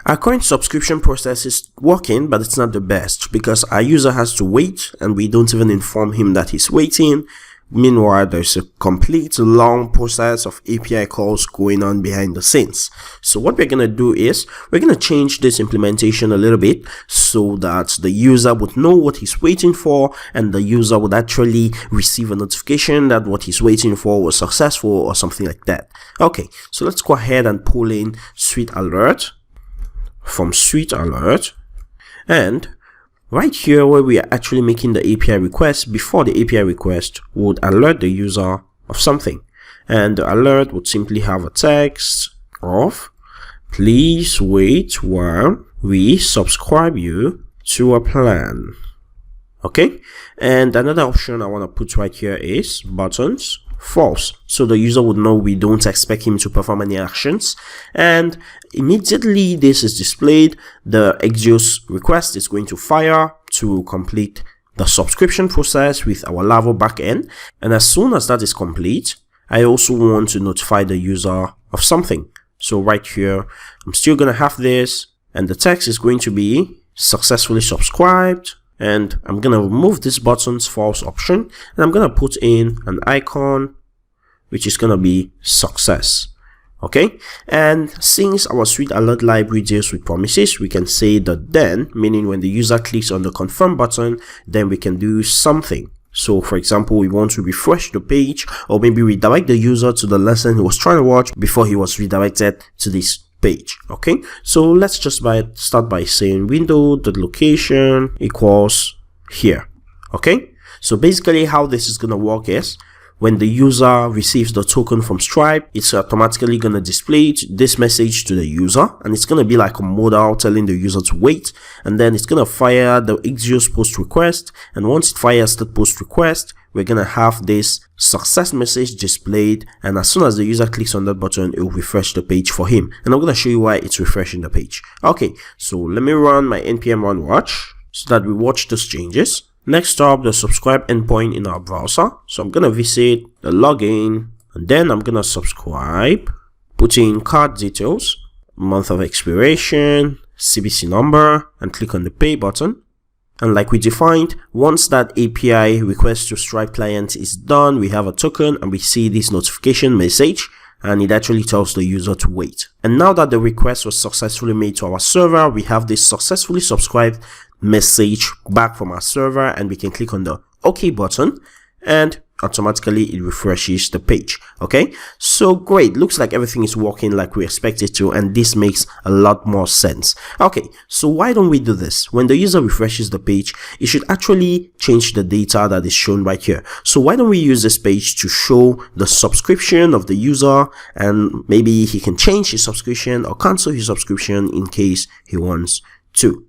Our current subscription process is working, but it's not the best because our user has to wait and we don't even inform him that he's waiting. Meanwhile, there's a complete long process of API calls going on behind the scenes. So what we're going to do is we're going to change this implementation a little bit so that the user would know what he's waiting for and the user would actually receive a notification that what he's waiting for was successful or something like that. Okay, so let's go ahead and pull in Suite Alert from Suite Alert, and right here where we are actually making the API request, before the API request would alert the user of something, and the alert would simply have a text of please wait while we subscribe you to a plan. Okay, and another option I want to put right here is buttons false, so the user would know we don't expect him to perform any actions, and immediately this is displayed, the Axios request is going to fire to complete the subscription process with our Laravel backend. And as soon as that is complete, I also want to notify the user of something. So right here, I'm still going to have this, and the text is going to be successfully subscribed. And I'm going to remove this buttons false option, and I'm going to put in an icon which is going to be success. Okay, and since our Suite Alert library deals with promises, we can say the then, meaning when the user clicks on the confirm button, then we can do something. So for example, we want to refresh the page or maybe redirect the user to the lesson he was trying to watch before he was redirected to this page. Okay, so let's just start by saying window.location equals here. Okay, so basically how this is going to work is when the user receives the token from Stripe, it's automatically going to display this message to the user, and it's going to be like a modal telling the user to wait, and then it's going to fire the Axios post request, and once it fires the post request, we're going to have this success message displayed, and as soon as the user clicks on that button, it will refresh the page for him, and I'm going to show you why it's refreshing the page. Okay, so let me run my npm run watch so that we watch those changes. Next up, the subscribe endpoint in our browser. So I'm going to visit the login, and then I'm going to subscribe, put in card details, month of expiration, CBC number, and click on the pay button. And like we defined, once that API request to Stripe client is done, we have a token and we see this notification message, and it actually tells the user to wait. And now that the request was successfully made to our server, we have this successfully subscribed message back from our server, and we can click on the OK button and automatically it refreshes the page. Okay, so great, looks like everything is working like we expected to, and this makes a lot more sense. Okay, so why don't we do this? When the user refreshes the page, it should actually change the data that is shown right here. So why don't we use this page to show the subscription of the user, and maybe he can change his subscription or cancel his subscription in case he wants to.